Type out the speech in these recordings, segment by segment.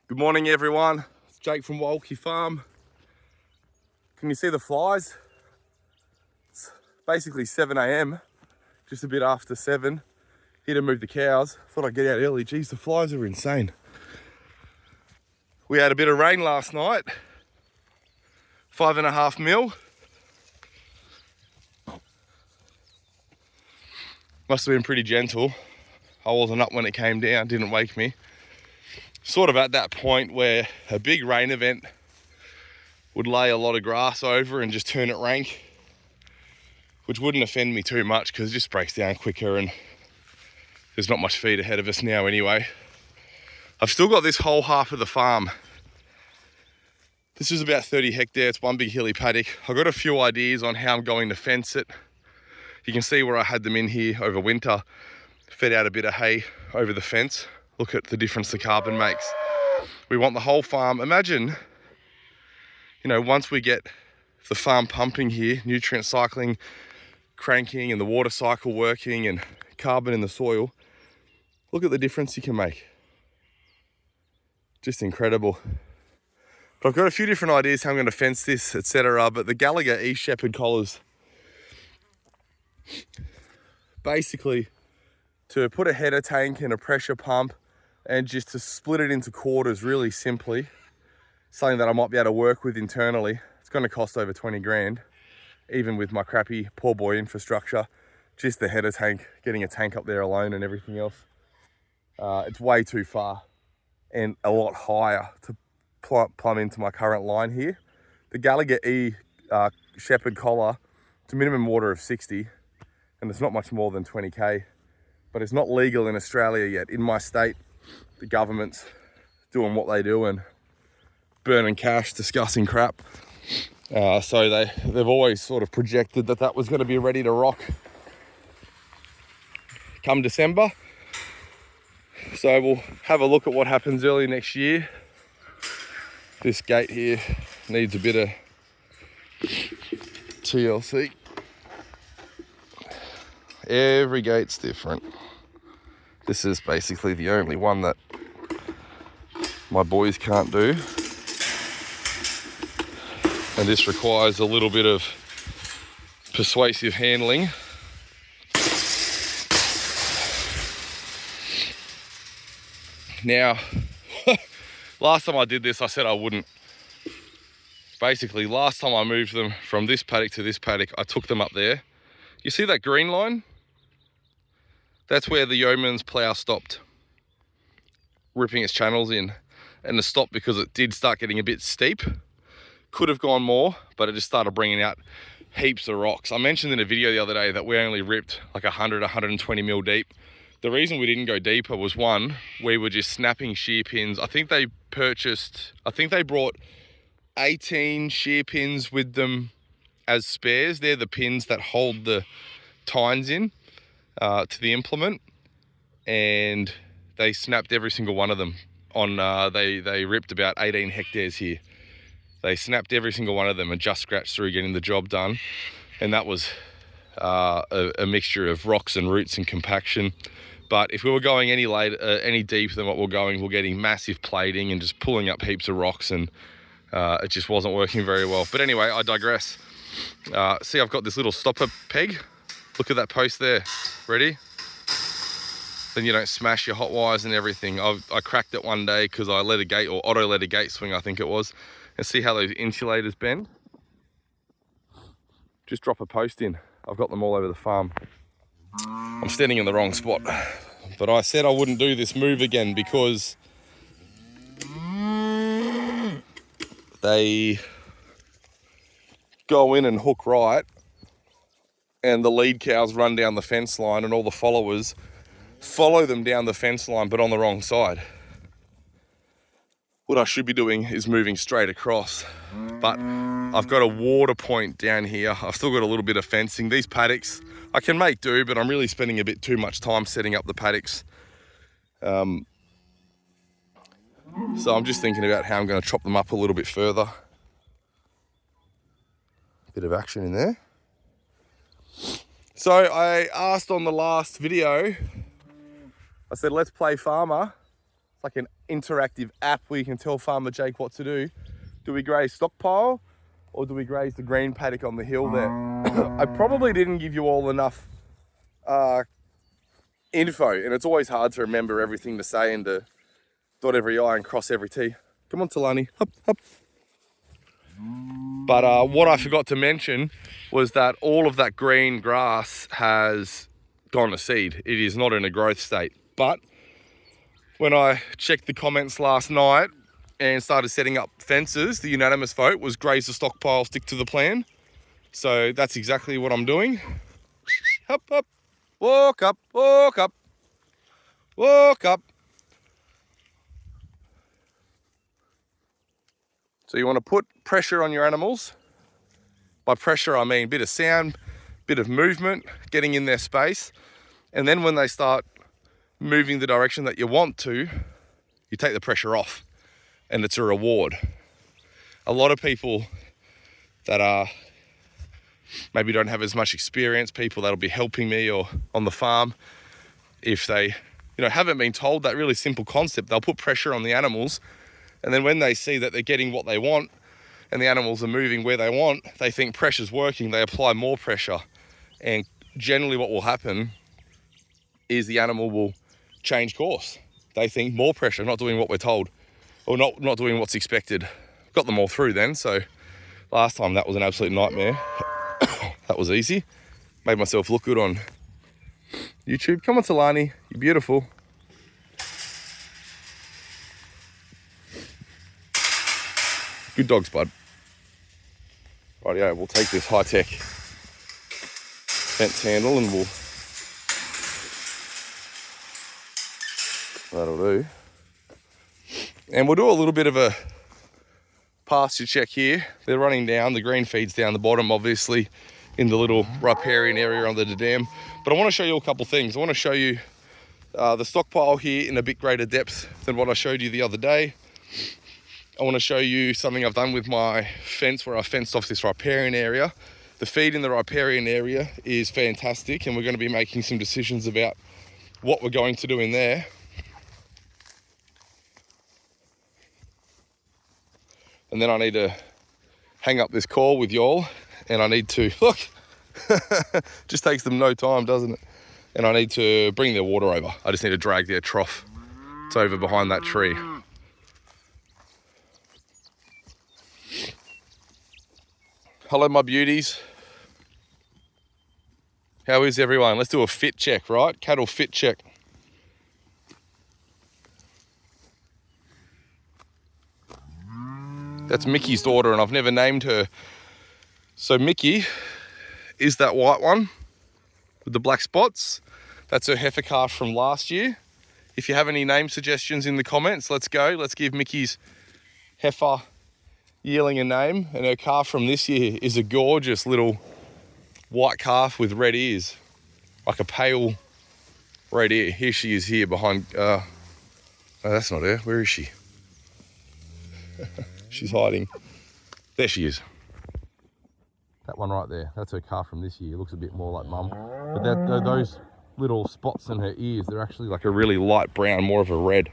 Good morning everyone, it's Jake from Walkie Farm. Can you see the flies? It's basically 7 a.m, just a bit after 7. Here to move the cows. Thought I'd get out early. Geez, the flies are insane. We had a bit of rain last night, 5.5 mil. Must have been pretty gentle. I wasn't up when it came down, didn't wake me. Sort of at that point where a big rain event would lay a lot of grass over and just turn it rank, which wouldn't offend me too much because it just breaks down quicker and there's not much feed ahead of us now anyway. I've still got this whole half of the farm. This is about 30 hectares, it's one big hilly paddock. I've got a few ideas on how I'm going to fence it. You can see where I had them in here over winter, fed out a bit of hay over the fence. Look at the difference the carbon makes. We want the whole farm. Imagine, you know, once we get the farm pumping here, nutrient cycling, cranking and the water cycle working and carbon in the soil, look at the difference you can make. Just incredible. But I've got a few different ideas how I'm going to fence this, etc. But the Gallagher East Shepherd collars, basically to put a header tank and a pressure pump and just to split it into quarters really simply, something that I might be able to work with internally. It's going to cost over 20 grand, even with my crappy poor boy infrastructure. Just the header tank, getting a tank up there alone and everything else. It's way too far and a lot higher to plumb into my current line here. The Gallagher E Shepherd collar, it's a minimum water of 60 and it's not much more than 20k, but it's not legal in Australia yet. In my state, the government's doing what they do and burning cash, discussing crap. So they've always sort of projected that was going to be ready to rock come December. So we'll have a look at what happens early next year. This gate here needs a bit of TLC. Every gate's different. This is basically the only one that my boys can't do. And this requires a little bit of persuasive handling. Now, last time I did this, I said I wouldn't. Basically, last time I moved them from this paddock to this paddock, I took them up there. You see that green line? That's where the yeoman's plough stopped ripping its channels in. And it stopped because it did start getting a bit steep. Could have gone more, but it just started bringing out heaps of rocks. I mentioned in a video the other day that we only ripped like 100, 120 mil deep. The reason we didn't go deeper was, one, we were just snapping shear pins. I think they brought 18 shear pins with them as spares. They're the pins that hold the tines in to the implement, and they snapped every single one of them. They ripped about 18 hectares here. They snapped every single one of them and just scratched through getting the job done. And that was a mixture of rocks and roots and compaction. But if we were going any deeper than what we're getting massive plating and just pulling up heaps of rocks, and it just wasn't working very well. But anyway, I digress. See, I've got this little stopper peg. Look at that post there. Ready? Then you don't smash your hot wires and everything. I cracked it one day because I let a gate, or Otto let a gate swing, I think it was. And see how those insulators bend? Just drop a post in. I've got them all over the farm. I'm standing in the wrong spot. But I said I wouldn't do this move again because they go in and hook right, and the lead cows run down the fence line and all the followers follow them down the fence line, but on the wrong side. What I should be doing is moving straight across, but I've got a water point down here. I've still got a little bit of fencing. These paddocks, I can make do, but I'm really spending a bit too much time setting up the paddocks. So I'm just thinking about how I'm going to chop them up a little bit further. Bit of action in there. So I asked on the last video, I said, let's play farmer. It's like an interactive app where you can tell Farmer Jake what to do. Do we graze stockpile or do we graze the green paddock on the hill there? I probably didn't give you all enough info, and it's always hard to remember everything to say and to dot every I and cross every T. Come on, Talani, up, up. But what I forgot to mention was that all of that green grass has gone to seed. It is not in a growth state. But when I checked the comments last night and started setting up fences, the unanimous vote was graze the stockpile, stick to the plan. So that's exactly what I'm doing. Up, up, walk up, walk up, walk up. So you want to put pressure on your animals. By pressure, I mean a bit of sound, bit of movement, getting in their space. And then when they start moving the direction that you want to, you take the pressure off and it's a reward. A lot of people that are maybe don't have as much experience, people that'll be helping me or on the farm, if they haven't been told that really simple concept, they'll put pressure on the animals, and then when they see that they're getting what they want and the animals are moving where they want, they think pressure's working, they apply more pressure, and generally what will happen is the animal will change course. They think more pressure, not doing what we're told, or not doing what's expected. Got them all through then, so last time that was an absolute nightmare. That was easy. Made myself look good on YouTube. Come on, Talani, you're beautiful. Good dogs, bud. Rightio, we'll take this high-tech fence handle and that'll do. And we'll do a little bit of a pasture check here. They're running down, the green feed's down the bottom, obviously, in the little riparian area under the dam. But I want to show you a couple things. I want to show you the stockpile here in a bit greater depth than what I showed you the other day. I want to show you something I've done with my fence where I fenced off this riparian area. The feed in the riparian area is fantastic, and we're going to be making some decisions about what we're going to do in there. And then I need to hang up this call with y'all, and I need to, look, just takes them no time, doesn't it? And I need to bring their water over. I just need to drag their trough. It's over behind that tree. Hello, my beauties. How is everyone? Let's do a fit check, right? Cattle fit check. That's Mickey's daughter, and I've never named her. So Mickey is that white one with the black spots. That's her heifer calf from last year. If you have any name suggestions in the comments, let's go. Let's give Mickey's heifer yearling a name. And her calf from this year is a gorgeous little white calf with red ears, like a pale red ear. Here she is here behind, no, that's not her. Where is she? She's hiding. There she is. That one right there, that's her calf from this year. It looks a bit more like mum. But those little spots in her ears, they're actually like a really light brown, more of a red.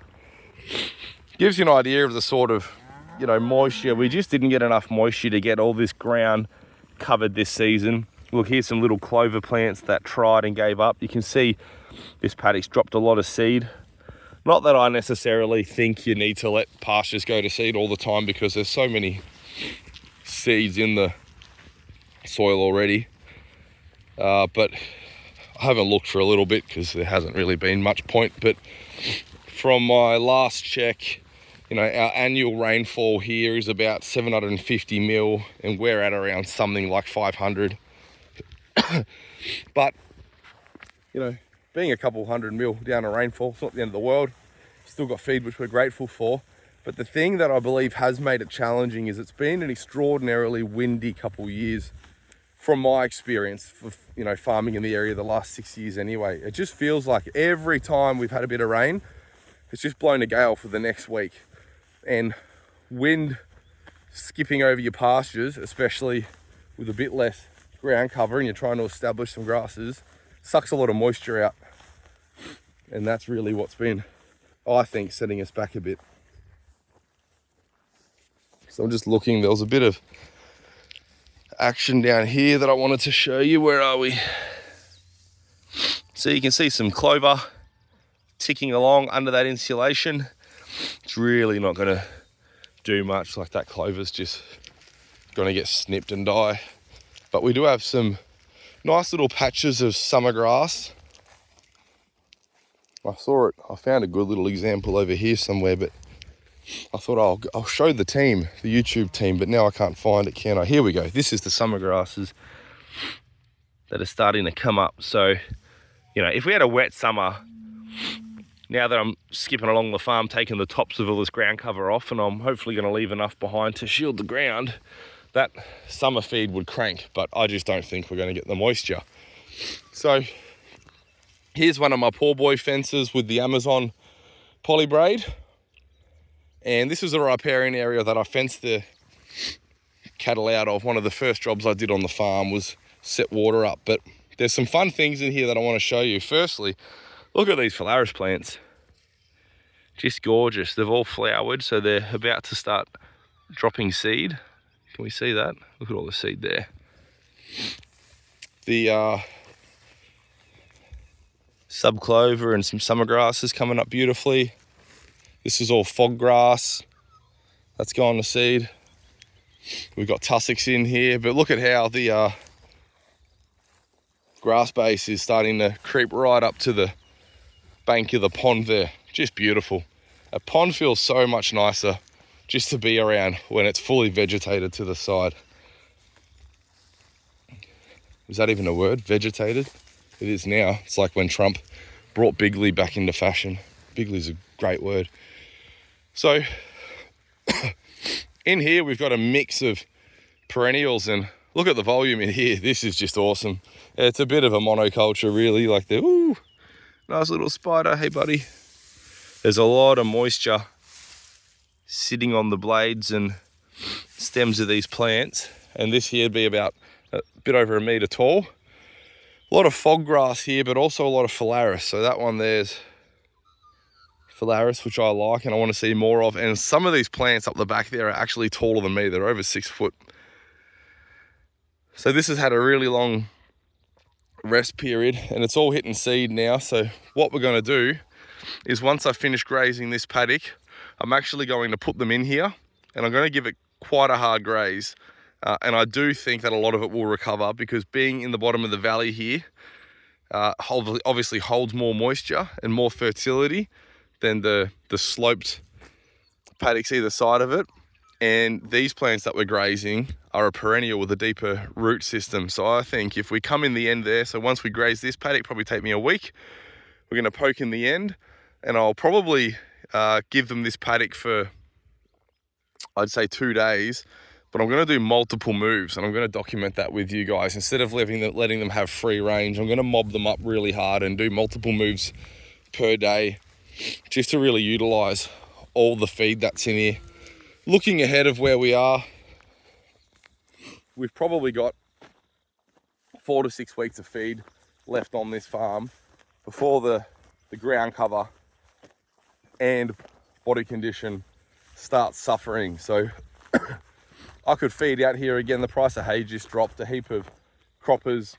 Gives you an idea of the sort of, moisture. We just didn't get enough moisture to get all this ground covered this season. Look, here's some little clover plants that tried and gave up. You can see this paddock's dropped a lot of seed. Not that I necessarily think you need to let pastures go to seed all the time, because there's so many seeds in the soil already. But I haven't looked for a little bit because there hasn't really been much point. But from my last check, our annual rainfall here is about 750 mil, and we're at around something like 500. But, being a couple hundred mil down a rainfall, it's not the end of the world. Still got feed, which we're grateful for. But the thing that I believe has made it challenging is it's been an extraordinarily windy couple years, from my experience of, farming in the area the last 6 years anyway. It just feels like every time we've had a bit of rain, it's just blown a gale for the next week. And wind skipping over your pastures, especially with a bit less ground cover and you're trying to establish some grasses, sucks a lot of moisture out. And that's really what's been I think, setting us back a bit. So I'm just looking, there was a bit of action down here that I wanted to show you. Where are we? So you can see some clover ticking along under that insulation. It's really not going to do much, like that clover's just going to get snipped and die. But we do have some nice little patches of summer grass. I found a good little example over here somewhere, but I thought I'll show the team, the YouTube team, but now I can't find it, can I? Here we go. This is the summer grasses that are starting to come up. So, you know, if we had a wet summer, now that I'm skipping along the farm, taking the tops of all this ground cover off, and I'm hopefully going to leave enough behind to shield the ground, that summer feed would crank, but I just don't think we're going to get the moisture. So here's one of my poor boy fences with the Amazon poly braid. And this is a riparian area that I fenced the cattle out of. One of the first jobs I did on the farm was set water up. But there's some fun things in here that I want to show you. Firstly, look at these phalaris plants. Just gorgeous. They've all flowered, so they're about to start dropping seed. Can we see that? Look at all the seed there. The subclover and some summer grasses coming up beautifully. This is all fog grass. That's gone to seed. We've got tussocks in here, but look at how the grass base is starting to creep right up to the bank of the pond there. Just beautiful. A pond feels so much nicer just to be around when it's fully vegetated to the side. Is that even a word? Vegetated? It is now. It's like when Trump brought Bigley back into fashion. Bigley's a great word. So in here we've got a mix of perennials, and look at the volume in here. This is just awesome. It's a bit of a monoculture really, like the ooh, nice little spider. Hey buddy. There's a lot of moisture sitting on the blades and stems of these plants, and this here would be about a bit over 1 meter tall. A lot of fog grass here, but also a lot of phalaris. So that one there's phalaris, which I like and I want to see more of. And some of these plants up the back there are actually taller than me. They're over 6 foot. So this has had a really long rest period and it's all hitting seed now. So what we're going to do is, once I finish grazing this paddock, I'm actually going to put them in here and I'm going to give it quite a hard graze. And I do think that a lot of it will recover, because being in the bottom of the valley here obviously holds more moisture and more fertility than the sloped paddocks either side of it. And these plants that we're grazing are a perennial with a deeper root system. So I think if we come in the end there, so once we graze this paddock, probably take me a week, we're going to poke in the end, and I'll probably give them this paddock for, I'd say, 2 days. But I'm going to do multiple moves, and I'm going to document that with you guys. Instead of letting them have free range, I'm going to mob them up really hard and do multiple moves per day, just to really utilize all the feed that's in here. Looking ahead of where we are, we've probably got 4 to 6 weeks of feed left on this farm before the ground cover and body condition starts suffering. So I could feed out here again. The price of hay just dropped. A heap of croppers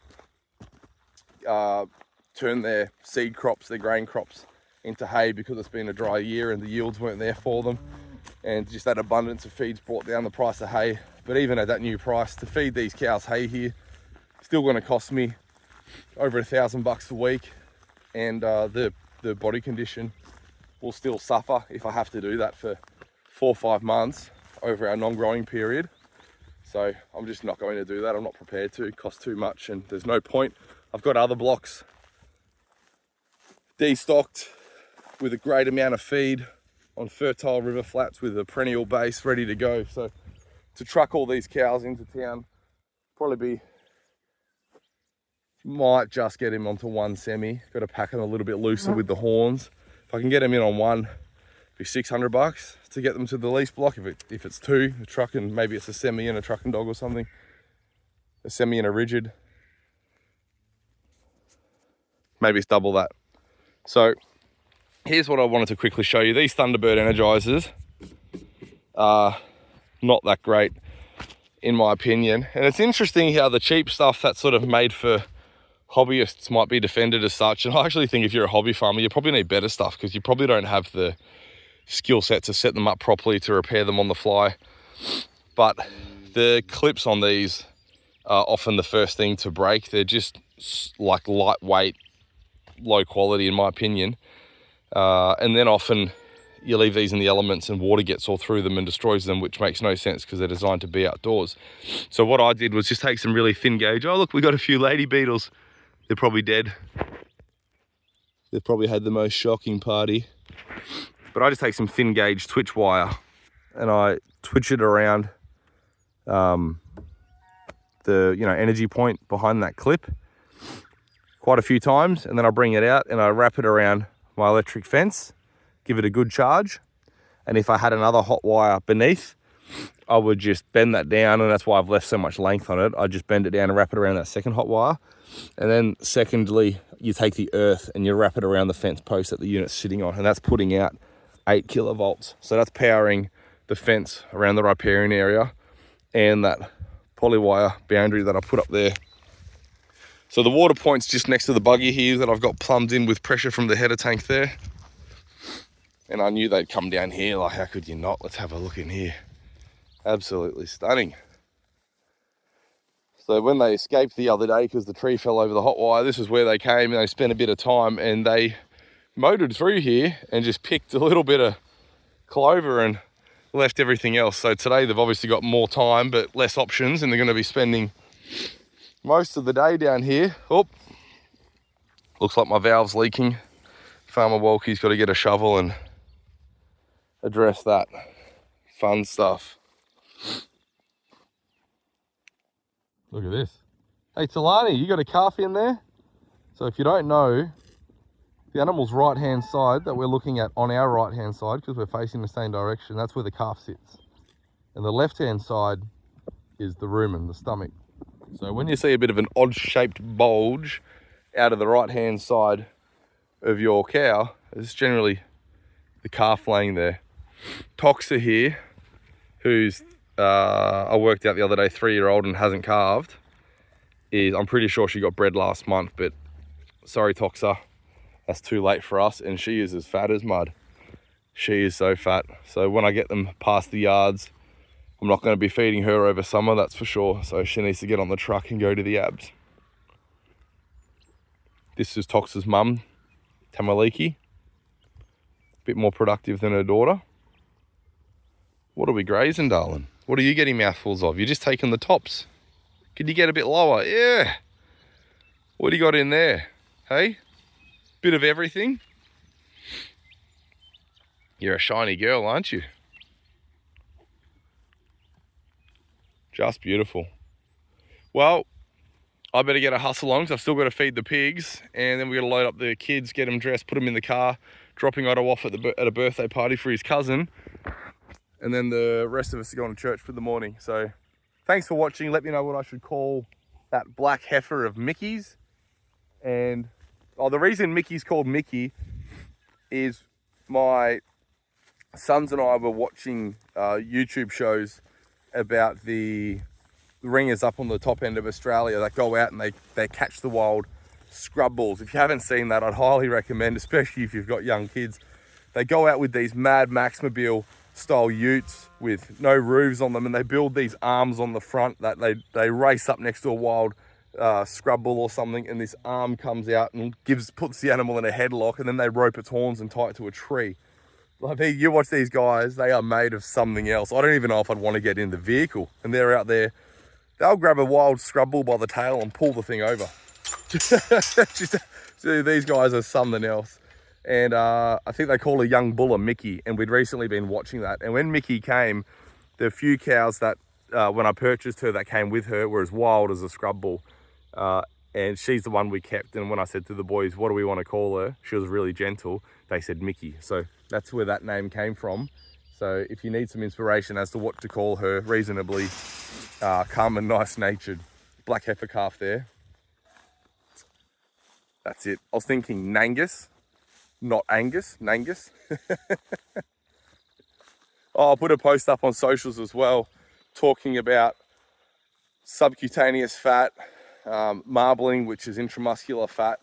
turned their seed crops, their grain crops, into hay because it's been a dry year and the yields weren't there for them. And just that abundance of feeds brought down the price of hay. But even at that new price, to feed these cows hay here, still going to cost me over $1,000 a week. And the body condition will still suffer if I have to do that for 4 or 5 months over our non-growing period. So I'm just not going to do that. I'm not prepared to. It costs too much and there's no point. I've got other blocks destocked with a great amount of feed on fertile river flats with a perennial base ready to go. So to truck all these cows into town, might just get him onto one semi. Got to pack him a little bit looser with the horns. If I can get him in on one, it'd be $600 to get them to the lease block. If it's 2, a truck, and maybe it's a semi and a truck and dog or something, a semi and a rigid, maybe it's double that. So here's what I wanted to quickly show you. These Thunderbird Energizers are not that great in my opinion. And it's interesting how the cheap stuff that's sort of made for hobbyists might be defended as such. And I actually think if you're a hobby farmer, you probably need better stuff because you probably don't have the skill set to set them up properly to repair them on the fly. But the clips on these are often the first thing to break. They're just like lightweight, low quality in my opinion. And then often you leave these in the elements and water gets all through them and destroys them, which makes no sense because they're designed to be outdoors. So what I did was just take some really thin gauge. Oh look, we got a few lady beetles. They're probably dead. They've probably had the most shocking party. But I just take some thin gauge twitch wire and I twitch it around the energy point behind that clip quite a few times, and then I bring it out and I wrap it around my electric fence, give it a good charge, and if I had another hot wire beneath, I would just bend that down, and that's why I've left so much length on it. I just bend it down and wrap it around that second hot wire. And then secondly, you take the earth and you wrap it around the fence post that the unit's sitting on, and that's putting out 8 kilovolts. So that's powering the fence around the riparian area and that polywire boundary that I put up there. So the water point's just next to the buggy here that I've got plumbed in with pressure from the header tank there. And I knew they'd come down here, like how could you not? Let's have a look in here. Absolutely stunning. So when they escaped the other day because the tree fell over the hot wire, this is where they came and they spent a bit of time and they motored through here and just picked a little bit of clover and left everything else. So today they've obviously got more time but less options, and they're going to be spending most of the day down here. Oh, looks like my valve's leaking. Farmer Walkie's got to get a shovel and address that. Fun stuff. Look at this. Hey Talani, you got a calf in there? So if you don't know, the animal's right hand side that we're looking at on our right hand side, because we're facing the same direction, that's where the calf sits. And the left hand side is the rumen, the stomach. So when you see a bit of an odd shaped bulge out of the right hand side of your cow, it's generally the calf laying there. Toxa here, who's I worked out the other day, 3-year-old and hasn't calved, I'm pretty sure she got bred last month, but sorry Toxa, that's too late for us, and she is as fat as mud. She is so fat. So when I get them past the yards, I'm not going to be feeding her over summer, that's for sure. So she needs to get on the truck and go to the abs. This is Toxa's mum, Tamaliki. Bit more productive than her daughter. What are we grazing, darling? What are you getting mouthfuls of? You're just taking the tops. Could you get a bit lower? Yeah. What do you got in there? Hey? Bit of everything? You're a shiny girl, aren't you? Just beautiful. Well, I better get a hustle on because I've still got to feed the pigs, and then we've got to load up the kids, get them dressed, put them in the car, dropping Otto off at a birthday party for his cousin, and then the rest of us are going to church for the morning. So thanks for watching. Let me know what I should call that black heifer of Mickey's. And the reason Mickey's called Mickey is my sons and I were watching YouTube shows about the ringers up on the top end of Australia that go out and they catch the wild scrub balls. If you haven't seen that, I'd highly recommend, especially if you've got young kids. They go out with these Mad Max-mobile style utes with no roofs on them, and they build these arms on the front that they race up next to a wild scrub bull or something, and this arm comes out and puts the animal in a headlock, and then they rope its horns and tie it to a tree. Like, you watch these guys, they are made of something else. I don't even know if I'd want to get in the vehicle. And they're out there, they'll grab a wild scrub bull by the tail and pull the thing over. These guys are something else. And I think they call a young bull a Mickey, and we'd recently been watching that. And when Mickey came, the few cows that, when I purchased her, that came with her were as wild as a scrub bull. And she's the one we kept. And when I said to the boys, what do we want to call her? She was really gentle. They said Mickey. So that's where that name came from. So if you need some inspiration as to what to call her, reasonably calm and nice-natured black heifer calf there. That's it. I was thinking Nangus, not Angus, Nangus. Oh, I'll put a post up on socials as well, talking about subcutaneous fat, marbling, which is intramuscular fat,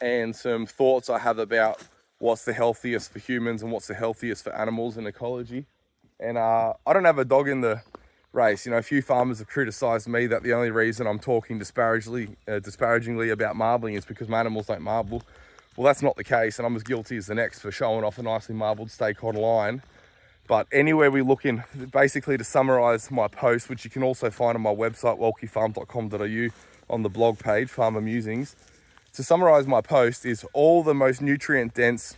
and some thoughts I have about what's the healthiest for humans and what's the healthiest for animals and ecology. And I don't have a dog in the race. You know, a few farmers have criticised me that the only reason I'm talking disparagingly about marbling is because my animals don't marble. Well, that's not the case, and I'm as guilty as the next for showing off a nicely marbled steak online. But anywhere we look in, basically to summarise my post, which you can also find on my website, walkiefarm.com.au, on the blog page, Farmer Musings. To summarise my post is all the most nutrient-dense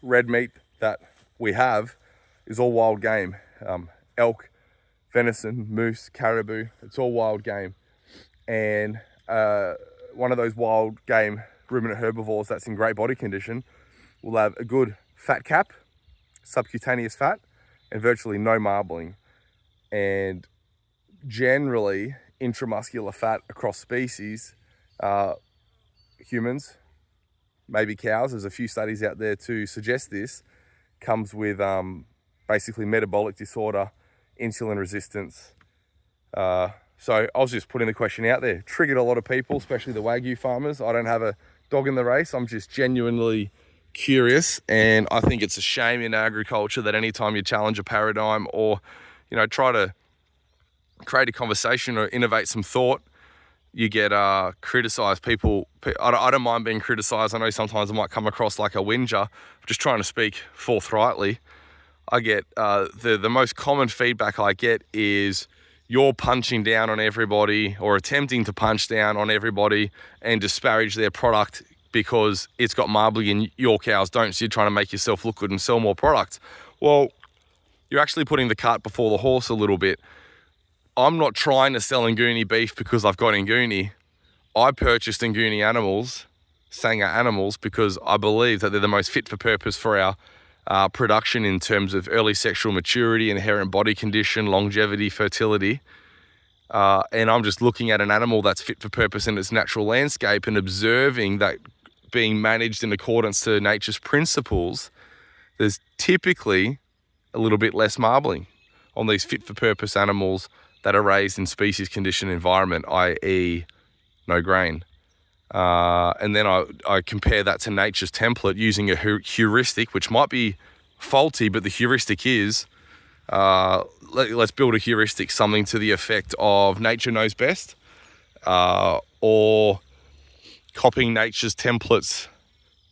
red meat that we have is all wild game. Elk, venison, moose, caribou, it's all wild game. And one of those wild game ruminant herbivores that's in great body condition will have a good fat cap, subcutaneous fat, and virtually no marbling. And generally, intramuscular fat across species, humans, maybe cows, there's a few studies out there to suggest this, comes with basically metabolic disorder, insulin resistance. So I was just putting the question out there. Triggered a lot of people, especially the Wagyu farmers. I don't have a dog in the race. I'm just genuinely curious, and I think it's a shame in agriculture that anytime you challenge a paradigm or, you know, try to create a conversation or innovate some thought, you get criticised. I don't mind being criticised. I know sometimes I might come across like a whinger. I'm just trying to speak forthrightly. I get the most common feedback I get is you're punching down on everybody or attempting to punch down on everybody and disparage their product because it's got marbling and your cows don't, so you're trying to make yourself look good and sell more products. Well, you're actually putting the cart before the horse a little bit. I'm not trying to sell Nguni beef because I've got Nguni. I purchased Nguni animals, Sanga animals, because I believe that they're the most fit for purpose for our production in terms of early sexual maturity, inherent body condition, longevity, fertility. And I'm just looking at an animal that's fit for purpose in its natural landscape and observing that being managed in accordance to nature's principles, there's typically a little bit less marbling on these fit for purpose animals that are raised in species conditioned environment, i.e. no grain. And then I compare that to nature's template using a heuristic, which might be faulty, but the heuristic is, let's build a heuristic, something to the effect of nature knows best, or copying nature's templates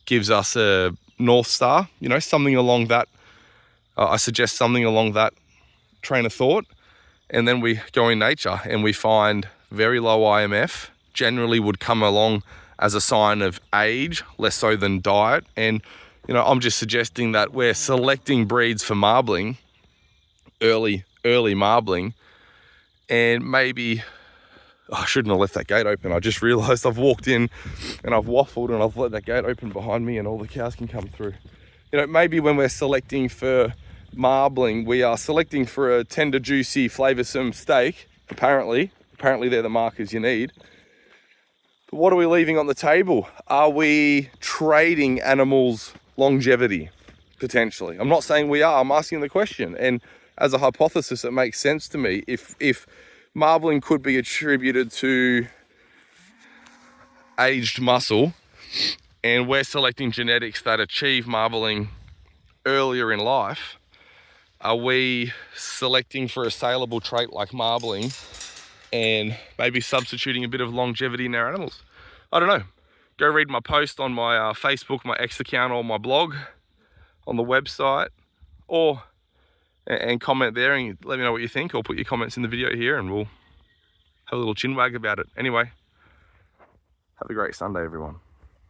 gives us a North Star, you know, something along that. I suggest something along that train of thought. And then we go in nature and we find very low IMF, generally would come along as a sign of age, less so than diet. And, you know, I'm just suggesting that we're selecting breeds for marbling, early marbling, and maybe, I shouldn't have left that gate open. I just realized I've walked in and I've waffled and I've let that gate open behind me and all the cows can come through. You know, maybe when we're selecting for marbling, we are selecting for a tender, juicy, flavoursome steak. Apparently they're the markers you need. But what are we leaving on the table? Are we trading animals' longevity, potentially? I'm not saying we are, I'm asking the question. And as a hypothesis, it makes sense to me. If marbling could be attributed to aged muscle, and we're selecting genetics that achieve marbling earlier in life, are we selecting for a saleable trait like marbling and maybe substituting a bit of longevity in our animals? I don't know. Go read my post on my Facebook, my X account, or my blog on the website, and comment there and let me know what you think, or put your comments in the video here and we'll have a little chin wag about it. Anyway, have a great Sunday, everyone.